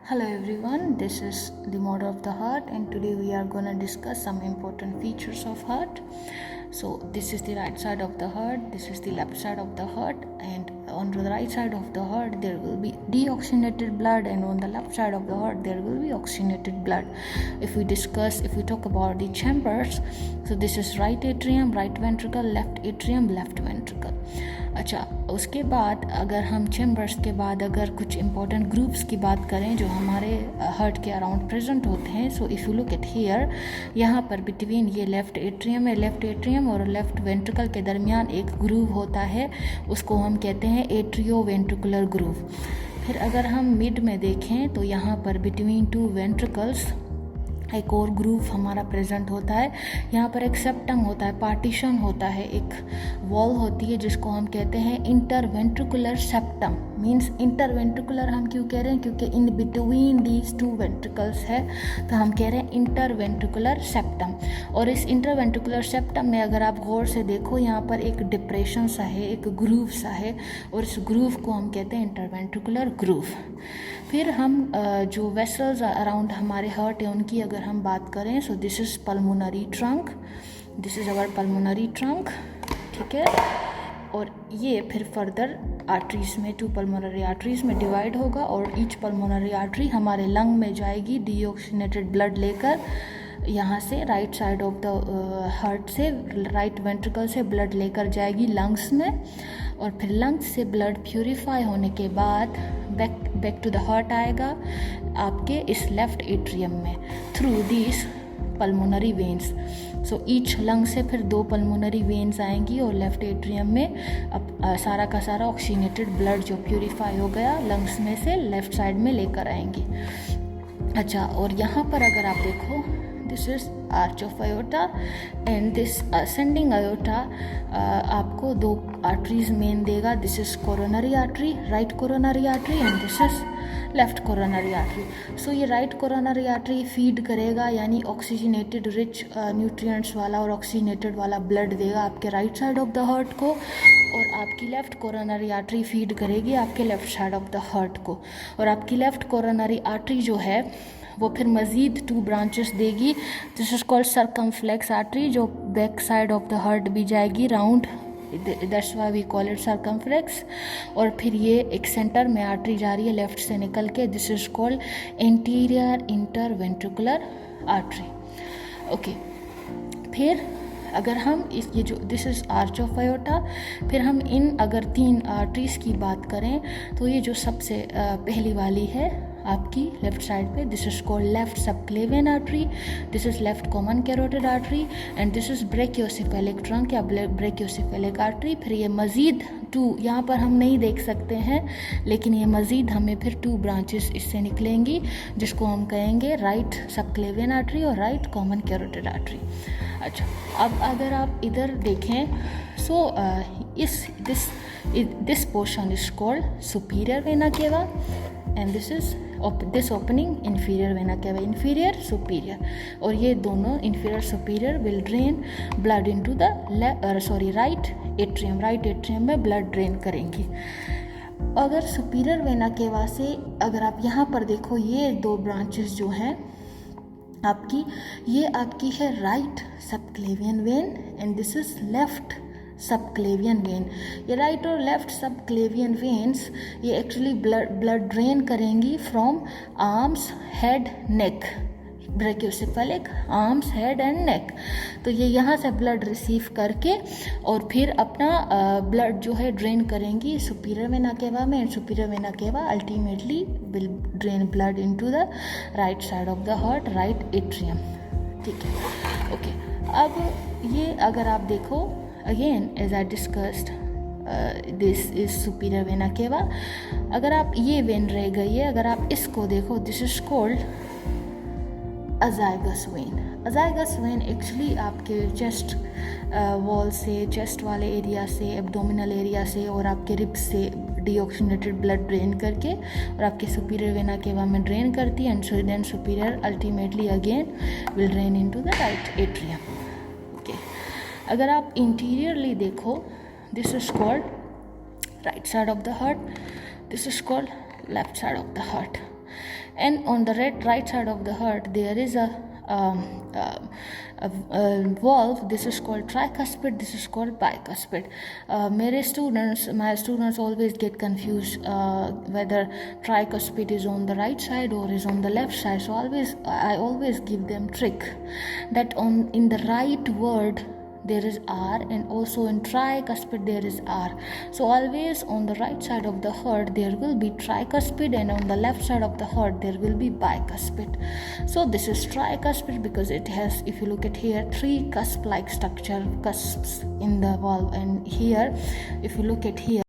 Hello everyone, this is the model of the heart and today we are going to discuss some important features of heart. So this is the right side of the heart, this is the left side of the heart, and on the right side of the heart there will be deoxygenated blood and on the left side of the heart there will be oxygenated blood. If we talk about the chambers, so this is right atrium, right ventricle, left atrium, left ventricle. अच्छा, उसके बाद अगर हम chambers के बाद अगर कुछ important groups की बात करें जो हमारे हार्ट के अराउंड प्रेजेंट होते हैं, so if you look at here, यहाँ पर बिटवीन ये लेफ़्ट एट्रियम है, लेफ़्ट एट्रियम और लेफ़्ट वेंट्रिकल के दरमियान एक ग्रूव होता है, उसको हम कहते हैं एट्रियो वेंट्रिकुलर ग्रूव. फिर अगर हम मिड में देखें तो यहाँ पर बिटवीन टू वेंट्रिकल्स एक और ग्रूव हमारा प्रेजेंट होता है. यहाँ पर एक सेप्टम होता है, पार्टीशन होता है, एक वॉल होती है जिसको हम कहते हैं इंटरवेंट्रिकुलर सेप्टम. मीन्स इंटरवेंट्रिकुलर हम क्यों कह रहे हैं, क्योंकि in between these two ventricles है, तो हम कह रहे हैं इंटरवेंट्रिकुलर सेप्टम. और इस इंटरवेंट्रिकुलर सेप्टम में अगर आप गौर से देखो, यहाँ पर एक डिप्रेशन सा है, एक ग्रूव सा है, और इस ग्रूव को हम कहते हैं इंटरवेंट्रिकुलर ग्रूव. फिर हम जो वेसल्स अराउंड हमारे हार्ट है उनकी अगर हम बात करें, so this is pulmonary trunk, this is our pulmonary trunk, ठीक है. और ये फिर फर्दर आर्टरीज में, टू पल्मोनरी आर्टरीज में डिवाइड होगा और ईच पल्मोनरी आर्टरी हमारे लंग में जाएगी डीऑक्सीजनेटेड ब्लड लेकर. यहाँ से right side of the heart से, राइट वेंट्रिकल से ब्लड लेकर जाएगी लंग्स में, और फिर लंग्स से ब्लड प्यूरिफाई होने के बाद बैक टू द हार्ट आएगा आपके इस लेफ्ट एट्रियम में through this pulmonary veins. So each lung से फिर 2 पल्मोनरी वेन्स आएंगी और लेफ्ट एट्रियम में अब सारा का सारा ऑक्सीजनेटेड ब्लड जो प्यूरिफाई हो गया लंग्स में से लेफ्ट साइड में लेकर आएंगी. अच्छा, और यहाँ पर अगर आप देखो, this is arch of aorta and this ascending aorta आपको 2 आर्टरीज मेन देगा. This is coronary artery, right coronary artery, and this is left coronary artery. So ये राइट कोरोनरी आर्टरी फीड करेगा, यानी ऑक्सीजनेटेड रिच न्यूट्रिएंट्स वाला और oxygenated वाला blood देगा आपके right side of the heart को, और आपकी लेफ्ट कोरोनरी आर्टरी फीड करेगी आपके left side of the heart को. और आपकी लेफ्ट कोरोनरी आर्टरी जो है वो फिर मज़ीद 2 ब्रांचेस देगी. This is called circumflex artery, जो back side of the heart भी जाएगी round, that's why we call it circumflex. और फिर ये एक सेंटर में आर्टरी जा रही है लेफ्ट से निकल के, this is called anterior interventricular artery. Okay, फिर अगर हम ये जो this is arch of aorta, फिर हम इन अगर 3 आर्टरीज की बात करें तो ये जो सबसे पहली वाली है आपकी लेफ्ट साइड पे, this is called left subclavian artery, this is left common carotid artery, and this is brachiocephalic trunk या ब्रेकियोसेफेलिक आर्टरी. फिर ये मज़ीद 2 यहाँ पर हम नहीं देख सकते हैं, लेकिन ये मज़ीद हमें फिर 2 ब्रांचेस इससे निकलेंगी जिसको हम कहेंगे राइट सबक्लेवियन आर्टरी और राइट कॉमन कैरोटिड आर्टरी. अच्छा, अब अगर आप इधर देखें, so this portion is called superior vena cava and this opening inferior vena cava, inferior superior, और ये दोनों inferior superior will drain blood into the right atrium, right atrium में blood drain करेंगी. अगर superior vena cava से अगर आप यहाँ पर देखो, ये 2 ब्रांचेस जो हैं आपकी, ये आपकी है right subclavian vein and this is left subclavian vein. ये राइट और लेफ्ट सबक्लेवियन वेन्स ये एक्चुअली ब्लड ड्रेन करेंगी from arms, head, neck, brachiocephalic arms, head and neck. तो ये यहाँ से ब्लड रिसीव करके और फिर अपना ब्लड जो है ड्रेन करेंगी सुपीरियर वेना केवा में, and superior vena cava ultimately will drain blood into the right side of the heart, right atrium. ठीक है, ओके. अब ये अगर आप देखो, again as I discussed, this is superior vena cava. अगर आप ये वेन रह गई है, अगर आप इसको देखो, this is called azygos vein. Azygos vein actually आपके चेस्ट वॉल से, चेस्ट वाले एरिया से, एब्डोमिनल एरिया से और आपके रिब्स से डीऑक्सीजनेटेड ब्लड ड्रेन करके और आपके सुपीरियर वेना केवा में ड्रेन करती है, and then superior ultimately again will drain into the right atrium. Okay, अगर आप इंटीरियरली देखो, this is called right side of the heart, this is called left side of the heart. And on the right side of the heart there is a valve. This is called tricuspid, this is called bicuspid. My students always get confused whether tricuspid is on the right side or is on the left side. So I always give them trick that in the right word there is R, and also in tricuspid there is R. So always on the right side of the heart there will be tricuspid, and on the left side of the heart there will be bicuspid. So this is tricuspid because it has, if you look at here, 3 cusp like structure, cusps in the valve. And here, if you look at here,